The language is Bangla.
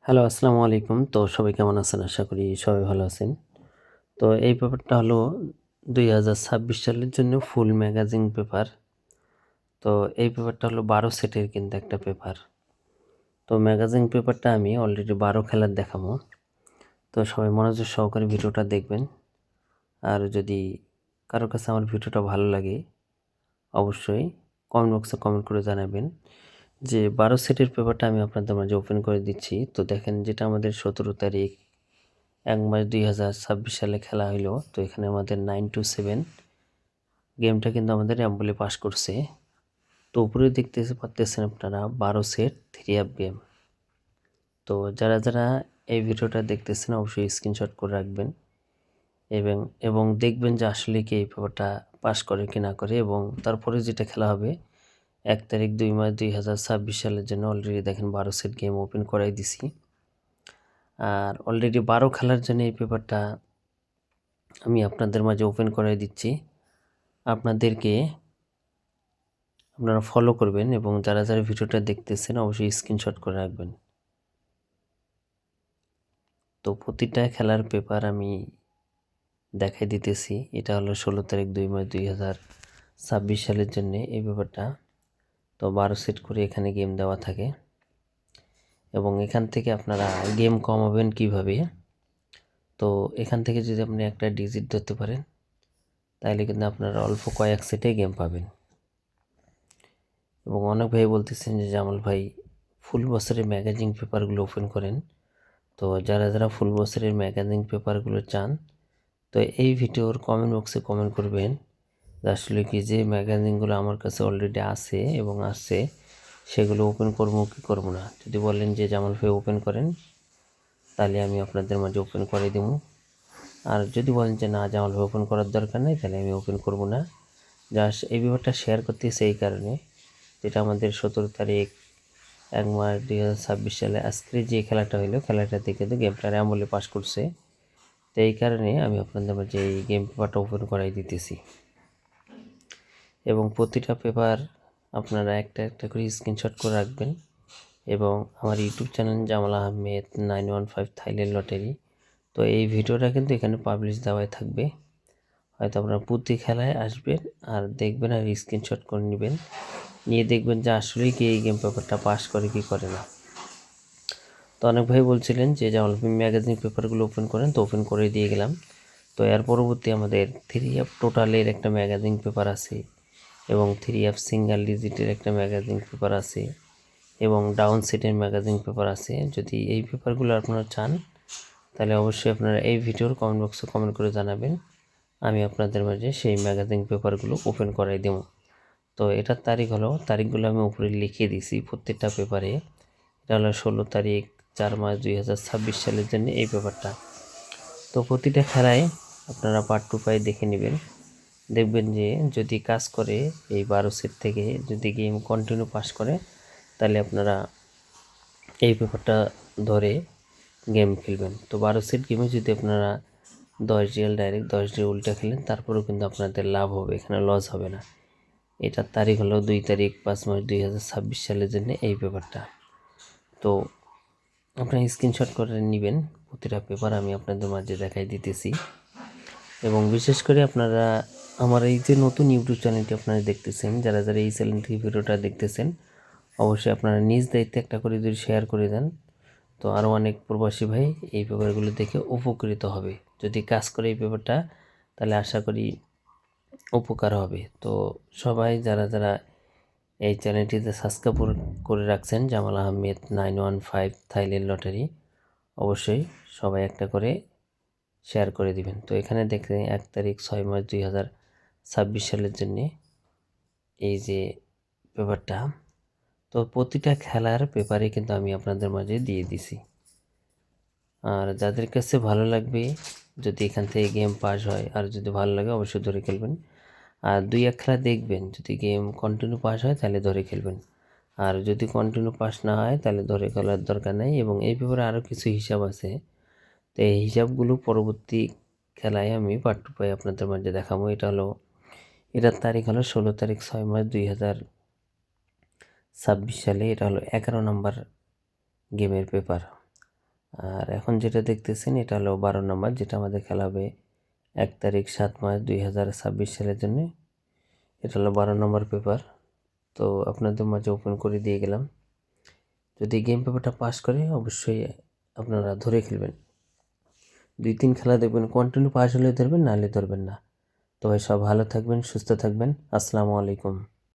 হ্যালো, আসসালামু আলাইকুম। তো সবাই কেমন আছেন? আশা করি সবাই ভালো আছেন। তো এই পেপারটা হলো ২০২৬ সালের জন্য ফুল ম্যাগাজিন পেপার। তো এই পেপারটা হলো ১২ সেটের কিন্তু একটা পেপার। তো ম্যাগাজিন পেপারটা আমি অলরেডি ১২ খেলার দেখাবো। তো সবাই মনোযোগ সহকারে ভিডিওটা দেখবেন। আর যদি কারো কাছে আমার ভিডিওটা ভালো লাগে অবশ্যই কমেন্ট বক্সে কমেন্ট করে জানাবেন যে ১২ সেটের পেপারটা আমি আপনাদের মাঝে ওপেন করে দিচ্ছি। তো দেখেন যেটা আমাদের ১৭ তারিখ ১ মার্চ ২০২৬ সালে খেলা হইলো। তো এখানে আমাদের 9 to 7 গেমটা কিন্তু আমাদের অ্যাম্বুলে পাস করছে। তো উপরে দেখতে পারতেছেন আপনারা ১২ সেট 3 আপ গেম। তো যারা এই ভিডিওটা দেখতেছেন অবশ্যই স্ক্রিনশট করে রাখবেন এবং দেখবেন যে আসলে কি এই পেপারটা পাস করে কি না করে। এবং তারপরে যেটা খেলা হবে ১ তারিখ ২ মার্চ ২০২৬ সালের জন্য অলরেডি দেখেন ১২ সেট গেম ওপেন করাই দিছি। আর অলরেডি ১২ খেলার জন্য এই পেপারটা আমি আপনাদের মাঝে ওপেন করাই দিচ্ছি। আপনারা ফলো করবেন এবং যারা ভিডিওটা দেখতেছেন অবশ্যই স্ক্রিনশট করে রাখবেন। তো প্রতিটা খেলার পেপার আমি দেখাই দিতেছি। এটা হলো ১৬ তারিখ ২ মার্চ ২০২৬ সালের জন্য এই পেপারটা। তো ১২ সেট করে এখানে গেম দেওয়া থাকে এবং এখান থেকে আপনারা গেম কমাবেন কিভাবে। তো এখান থেকে যদি আপনি একটা ডিজিট ধরতে পারেন তাহলে কিন্তু আপনারা অল্প কয়েক সেটে গেম পাবেন। এবং অনেক ভাই বলতেছেন যে জামাল ভাই ফুল বছরের ম্যাগাজিন পেপারগুলো ওপেন করেন। তো যারা ফুল বছরের ম্যাগাজিন পেপারগুলো চান তো এই ভিডিওর কমেন্ট বক্সে কমেন্ট করবেন যে আসলে কি যে ম্যাগাজিনগুলো আমার কাছে অলরেডি আছে এবং আসছে সেগুলো ওপেন করবো কি করবো না। যদি বলেন যে জামাল ভাই ওপেন করেন তাহলে আমি আপনাদের মাঝে ওপেন করে দেবো। আর যদি বলেন যে না জামাল ভাই ওপেন করার দরকার নেই তাহলে আমি ওপেন করব না। জাস্ট এই ব্যাপারটা শেয়ার করতেছি এই কারণে যেটা আমাদের ১৭ তারিখ ১ মার্চ ২০২৬ সালে আজকের যে খেলাটা হইলো খেলাটাতে কিন্তু গেমটা অ্যাম্বুলে পাস করছে। তো এই কারণে আমি আপনাদের মাঝে এই গেম পেপারটা ওপেন করাই দিতেছি এবং প্রতিটা পেপার আপনারা একটা একটা করে স্ক্রিনশট করে রাখবেন এবং আমার YouTube channel Jamal Ahmed 915 Thailand lottery. তো এই ভিডিওটা কিন্তু এখানে পাবলিশ দেওয়াই থাকবে। হয়তো আপনারা প্রতি খেলায় আসবেন আর দেখবেন আর স্ক্রিনশট করে নেবেন, নিয়ে দেখবেন যে আসলেই কি এই গেম পেপারটা পাস করে কি করে না। তো অনেক ভাই বলছিলেন যে জামাল ভাই ম্যাগাজিন পেপারগুলো ওপেন করেন, তো ওপেন করে দিয়ে গেলাম। তো এর পরবর্তী আমাদের 3 অ্যাপ টোটালের একটা ম্যাগাজিন পেপার আছে এবং 3 অ্যাপ সিঙ্গেল ডিজিটের একটা ম্যাগাজিন পেপার আছে এবং ডাউন সেটের ম্যাগাজিন পেপার আছে। যদি এই পেপারগুলো আপনারা চান তাহলে অবশ্যই আপনারা এই ভিডিওর কমেন্ট বক্সে কমেন্ট করে জানাবেন, আমি আপনাদের মাঝে সেই ম্যাগাজিন পেপারগুলো ওপেন করাই দেবো। তো এটার তারিখগুলো আমি উপরে লিখিয়ে দিয়েছি প্রত্যেকটা পেপারে। এটা হলো ১৬ তারিখ ৪ মার্চ ২০২৬ সালের জন্য এই পেপারটা। তো প্রতিটা খেলায় আপনারা পার্ট টু পাই দেখে নেবেন, দেখবেন যে যদি কাজ করে এই ১২ সেট থেকে যদি গেম কন্টিনিউ পাস করে তাহলে আপনারা এই পেপারটা ধরে গেম খেলবেন। তো ১২ সেট গেমে যদি আপনারা ১০ রিয়াল ডাইরেক্ট ১০ রিয়াল উল্টা খেলেন তারপরেও কিন্তু আপনাদের লাভ হবে, এখানে লস হবে না। এটার তারিখ হলো ২ তারিখ ৫ মার্চ ২০২৬ সালের জন্য এই পেপারটা। তো আপনারা স্ক্রিনশট করে নেবেন, প্রতিটা পেপার আমি আপনাদের মাঝে দেখাই দিতেছি। এবং বিশেষ করে আপনারা আমার এই যে নতুন ইউটিউব চ্যানেলটি আপনারা দেখতেছেন, যারা এই চ্যানেল থেকে ভিডিওটা দেখতেছেন অবশ্যই আপনারা নিজ দায়িত্বে একটা করে যদি শেয়ার করে দেন তো আরও অনেক প্রবাসী ভাই এই পেপারগুলো দেখে উপকৃত হবে। যদি কাজ করে এই পেপারটা তাহলে আশা করি উপকার হবে। তো সবাই যারা এই চ্যানেলটিতে সাবস্ক্রাইব করে রাখছেন জামাল আহমেদ 915 থাইল্যান্ড লটারি, অবশ্যই সবাই একটা করে শেয়ার করে দিবেন। তো এখানে দেখেন ১ তারিখ ৬ মার্চ ২০২৬ সালের জন্যে এই যে পেপারটা। তো প্রতিটা খেলার পেপারে কিন্তু আমি আপনাদের মাঝে দিয়ে দিছি। আর যাদের কাছে ভালো লাগবে যদি এখান থেকে গেম পাস হয় আর যদি ভালো লাগে অবশ্যই ধরে খেলবেন। আর ২-১ খেলা দেখবেন, যদি গেম কন্টিনিউ পাস হয় তাহলে ধরে খেলবেন, আর যদি কন্টিনিউ পাস না হয় তাহলে ধরে খেলার দরকার নেই। এবং এই ব্যাপারে আরও কিছু হিসাব আছে, তো এই হিসাবগুলো পরবর্তী খেলায় আমি পার্ট টু পাই আপনাদের মাঝে দেখাবো। এটার তারিখ হলো ১৬ তারিখ ৬ মার্চ ২০২৬ সালে। এটা হলো ১১ নম্বর গেমের পেপার। আর এখন যেটা দেখতেছেন এটা হলো 12 নম্বর, যেটা আমাদের খেলা হবে 1 তারিখ 7 মার্চ 2026 সালের জন্য। এটা হলো 12 নম্বর পেপার। তো আপনাদের মাঝে ওপেন করে দিয়ে গেলাম। যদি গেম পেপারটা পাস করে অবশ্যই আপনারা ধরে খেলবেন। 2-3 খেলা দেখবেন, কন্টিনিউ পাস হলে ধরবেন, নাহলে ধরবেন না। তো ভাই সব ভালো থাকবেন, সুস্থ থাকবেন। আসসালামু আলাইকুম।